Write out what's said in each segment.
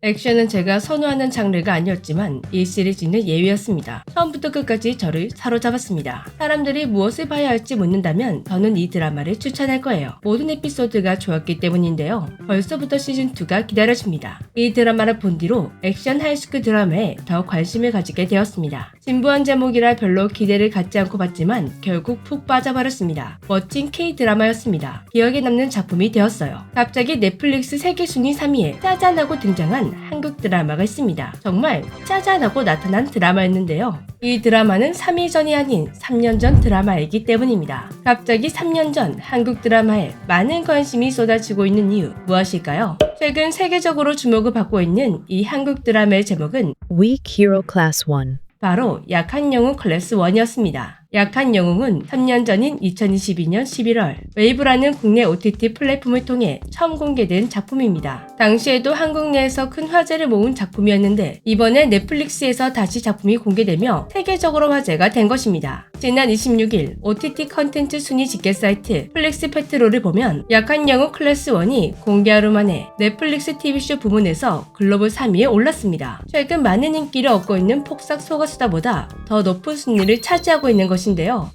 액션은 제가 선호하는 장르가 아니었지만 이 시리즈는 예외였습니다. 처음부터 끝까지 저를 사로잡았습니다. 사람들이 무엇을 봐야 할지 묻는다면 저는 이 드라마를 추천할 거예요. 모든 에피소드가 좋았기 때문인데요. 벌써부터 시즌2가 기다려집니다. 이 드라마를 본 뒤로 액션 하이스쿨 드라마에 더 관심을 가지게 되었습니다. 진부한 제목이라 별로 기대를 갖지 않고 봤지만 결국 푹 빠져버렸습니다. 멋진 K-드라마였습니다. 기억에 남는 작품이 되었어요. 갑자기 넷플릭스 세계 순위 3위에 짜잔하고 등장한 한국 드라마가 있습니다. 정말 짜잔하고 나타난 드라마였는데요. 이 드라마는 3일 전이 아닌 3년 전 드라마이기 때문입니다. 갑자기 3년 전 한국 드라마에 많은 관심이 쏟아지고 있는 이유 무엇일까요? 최근 세계적으로 주목을 받고 있는 이 한국 드라마의 제목은 Weak Hero Class 1. 바로 약한 영웅 클래스 1이었습니다. 약한 영웅은 3년 전인 2022년 11월 웨이브라는 국내 OTT 플랫폼을 통해 처음 공개된 작품입니다. 당시에도 한국 내에서 큰 화제를 모은 작품이었는데 이번에 넷플릭스에서 다시 작품이 공개되며 세계적으로 화제가 된 것입니다. 지난 26일 OTT 컨텐츠 순위 집계 사이트 플릭스 페트롤을 보면 약한 영웅 클래스 1이 공개 하루 만에 넷플릭스 TV쇼 부문에서 글로벌 3위에 올랐습니다. 최근 많은 인기를 얻고 있는 폭삭 소가수다보다 더 높은 순위를 차지하고 있는 것인데요.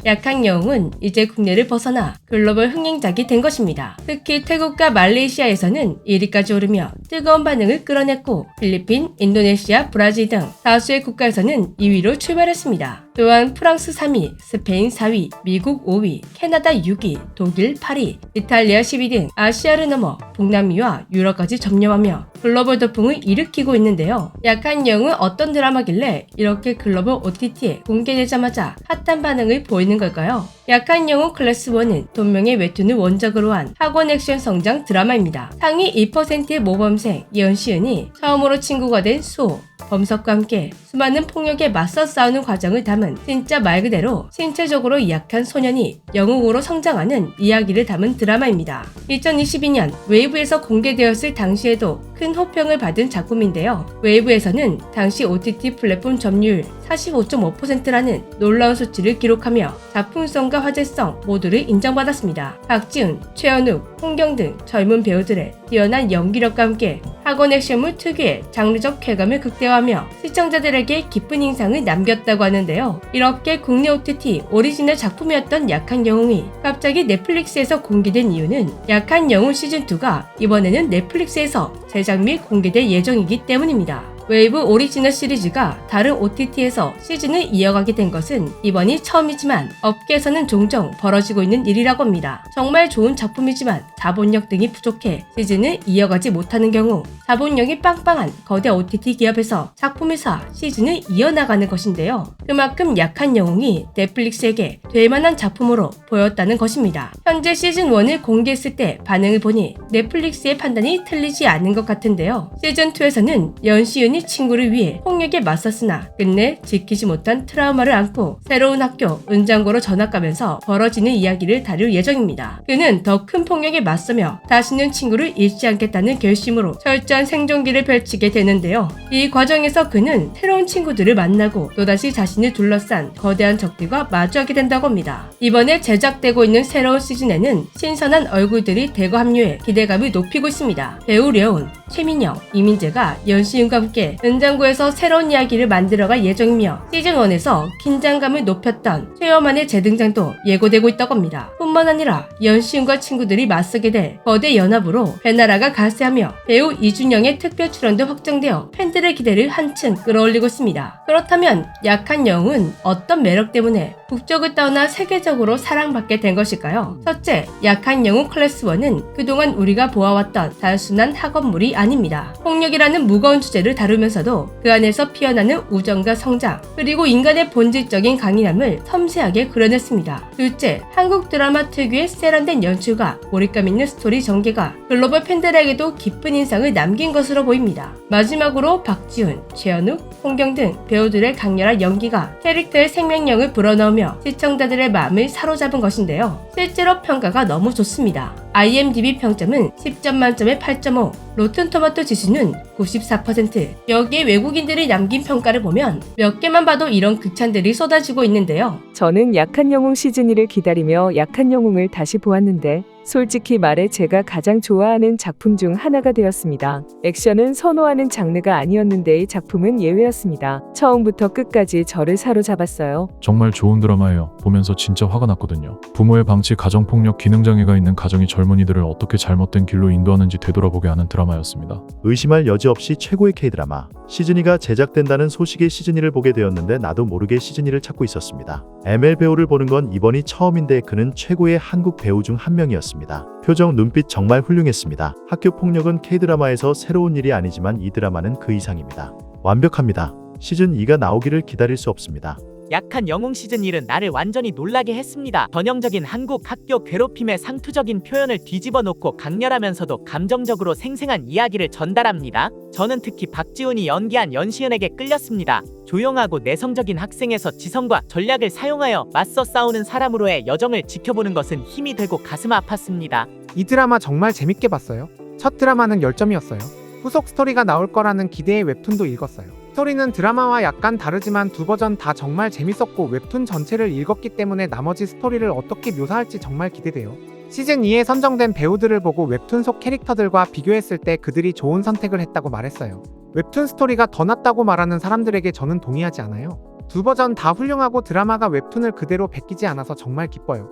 약한 영웅은 이제 국내를 벗어나 글로벌 흥행작이 된 것입니다. 특히 태국과 말레이시아에서는 1위까지 오르며 뜨거운 반응을 끌어냈고 필리핀, 인도네시아, 브라질 등 다수의 국가에서는 2위로 출발했습니다. 또한 프랑스 3위, 스페인 4위, 미국 5위, 캐나다 6위, 독일 8위, 이탈리아 10위 등 아시아를 넘어 북남미와 유럽까지 점령하며 글로벌 돌풍을 일으키고 있는데요. 약한 영웅은 어떤 드라마길래 이렇게 글로벌 OTT에 공개되자마자 핫한 반응을 보이는 걸까요? 약한 영웅 클래스 1은 돈명의 웹툰을 원작으로 한 학원 액션 성장 드라마입니다. 상위 2%의 모범생 예언시은이 처음으로 친구가 된 수호, 범석과 함께 수많은 폭력에 맞서 싸우는 과정을 담은 진짜 말 그대로 신체적으로 약한 소년이 영웅으로 성장하는 이야기를 담은 드라마입니다. 2022년 웨이브에서 공개되었을 당시에도 큰 호평을 받은 작품인데요. 웨이브에서는 당시 OTT 플랫폼 점유율 45.5%라는 놀라운 수치를 기록하며 작품성과 화제성 모두를 인정받았습니다. 박지훈, 최현욱, 홍경 등 젊은 배우들의 뛰어난 연기력과 함께 학원 액션물 특유의 장르적 쾌감을 극대화하며 시청자들에게 깊은 인상을 남겼다고 하는데요. 이렇게 국내 OTT 오리지널 작품이었던 약한 영웅이 갑자기 넷플릭스에서 공개된 이유는 약한 영웅 시즌2가 이번에는 넷플릭스에서 제작 및 공개될 예정이기 때문입니다. 웨이브 오리지널 시리즈가 다른 OTT에서 시즌을 이어가게 된 것은 이번이 처음이지만 업계에서는 종종 벌어지고 있는 일이라고 합니다. 정말 좋은 작품이지만 자본력 등이 부족해 시즌을 이어가지 못하는 경우 자본력이 빵빵한 거대 OTT 기업에서 작품을 사 시즌을 이어나가는 것인데요. 그만큼 약한 영웅이 넷플릭스에게 될 만한 작품으로 보였다는 것입니다. 현재 시즌1을 공개했을 때 반응을 보니 넷플릭스의 판단이 틀리지 않은 것 같은데요. 시즌2에서는 연시은이 친구를 위해 폭력에 맞섰으나 끝내 지키지 못한 트라우마를 안고 새로운 학교 은장고로 전학 가면서 벌어지는 이야기를 다룰 예정입니다. 그는 더 큰 폭력에 맞서며 다시는 친구를 잃지 않겠다는 결심으로 철저한 생존기를 펼치게 되는데요. 이 과정에서 그는 새로운 친구들을 만나고 또다시 자신을 둘러싼 거대한 적들과 마주하게 된다고 합니다. 이번에 제작되고 있는 새로운 시즌에는 신선한 얼굴들이 대거 합류해 기대감을 높이고 있습니다. 배우 려운, 최민영, 이민재가 연시윤과 함께 은장고에서 새로운 이야기를 만들어갈 예정이며 시즌1에서 긴장감을 높였던 최여만의 재등장도 예고되고 있다고 합니다. 뿐만 아니라 연시윤과 친구들이 맞서게 될 거대 연합으로 배나라가 가세하며 배우 이준영의 특별 출연도 확정되어 팬들의 기대를 한층 끌어올리고 있습니다. 그렇다면 약한 영웅은 어떤 매력 때문에 국적을 떠나 세계적으로 사랑받게 된 것일까요? 첫째, 약한 영웅 클래스 1은 그동안 우리가 보아왔던 단순한 학원물이 아닙니다. 폭력이라는 무거운 주제를 다루면서도 그 안에서 피어나는 우정과 성장, 그리고 인간의 본질적인 강인함을 섬세하게 그려냈습니다. 둘째, 한국 드라마 특유의 세련된 연출과 몰입감 있는 스토리 전개가 글로벌 팬들에게도 깊은 인상을 남긴 것으로 보입니다. 마지막으로 박지훈, 최현욱, 홍경 등 배우들의 강렬한 연기가 캐릭터의 생명력을 불어넣으며 시청자들의 마음을 사로잡은 것인데요. 실제로 평가가 너무 좋습니다. IMDb 평점은 10점 만점에 8.5, 로튼토마토 지수는 94%. 여기에 외국인들이 남긴 평가를 보면 몇 개만 봐도 이런 극찬들이 쏟아지고 있는데요. 저는 약한 영웅 시즌2를 기다리며 약한 영웅을 다시 보았는데 솔직히 말해 제가 가장 좋아하는 작품 중 하나가 되었습니다. 액션은 선호하는 장르가 아니었는데 이 작품은 예외였습니다. 처음부터 끝까지 저를 사로잡았어요. 정말 좋은 드라마예요. 보면서 진짜 화가 났거든요. 부모의 방치, 가정폭력, 기능장애가 있는 가정이 젊은이들을 어떻게 잘못된 길로 인도하는지 되돌아보게 하는 드라마였습니다. 의심할 여지 없이 최고의 K드라마. 시즌2가 제작된다는 소식에 시즌2를 보게 되었는데 나도 모르게 시즌2를 찾고 있었습니다. ML 배우를 보는 건 이번이 처음인데 그는 최고의 한국 배우 중 한 명이었습니다. 표정, 눈빛 정말 훌륭했습니다. 학교 폭력은 K드라마에서 새로운 일이 아니지만 이 드라마는 그 이상입니다. 완벽합니다. 시즌2가 나오기를 기다릴 수 없습니다. 약한 영웅 시즌 1은 나를 완전히 놀라게 했습니다. 전형적인 한국 학교 괴롭힘의 상투적인 표현을 뒤집어 놓고 강렬하면서도 감정적으로 생생한 이야기를 전달합니다. 저는 특히 박지훈이 연기한 연시은에게 끌렸습니다. 조용하고 내성적인 학생에서 지성과 전략을 사용하여 맞서 싸우는 사람으로의 여정을 지켜보는 것은 힘이 되고 가슴 아팠습니다. 이 드라마 정말 재밌게 봤어요. 첫 드라마는 10점이었어요. 후속 스토리가 나올 거라는 기대에 웹툰도 읽었어요. 스토리는 드라마와 약간 다르지만 두 버전 다 정말 재밌었고 웹툰 전체를 읽었기 때문에 나머지 스토리를 어떻게 묘사할지 정말 기대돼요. 시즌2에 선정된 배우들을 보고 웹툰 속 캐릭터들과 비교했을 때 그들이 좋은 선택을 했다고 말했어요. 웹툰 스토리가 더 낫다고 말하는 사람들에게 저는 동의하지 않아요. 두 버전 다 훌륭하고 드라마가 웹툰을 그대로 베끼지 않아서 정말 기뻐요.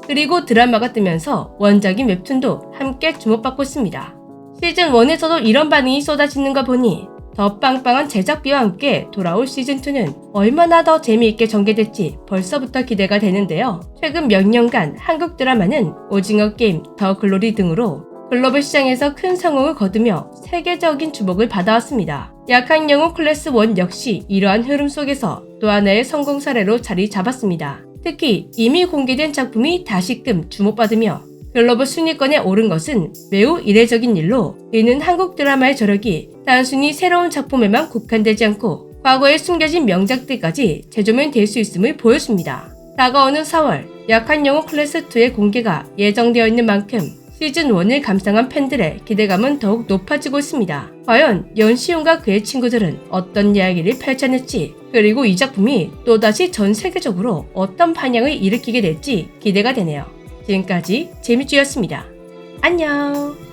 그리고 드라마가 뜨면서 원작인 웹툰도 함께 주목받고 있습니다. 시즌1에서도 이런 반응이 쏟아지는 거 보니 더 빵빵한 제작비와 함께 돌아올 시즌2는 얼마나 더 재미있게 전개될지 벌써부터 기대가 되는데요. 최근 몇 년간 한국 드라마는 오징어 게임, 더 글로리 등으로 글로벌 시장에서 큰 성공을 거두며 세계적인 주목을 받아왔습니다. 약한 영웅 클래스 1 역시 이러한 흐름 속에서 또 하나의 성공 사례로 자리 잡았습니다. 특히 이미 공개된 작품이 다시금 주목받으며 글로벌 순위권에 오른 것은 매우 이례적인 일로 이는 한국 드라마의 저력이 단순히 새로운 작품에만 국한되지 않고 과거에 숨겨진 명작들까지 재조명될 수 있음을 보여줍니다. 다가오는 4월 약한 영웅 클래스 2의 공개가 예정되어 있는 만큼 시즌1을 감상한 팬들의 기대감은 더욱 높아지고 있습니다. 과연 연시훈과 그의 친구들은 어떤 이야기를 펼쳐낼지, 그리고 이 작품이 또다시 전 세계적으로 어떤 반향을 일으키게 될지 기대가 되네요. 지금까지 재미쥐였습니다. 안녕!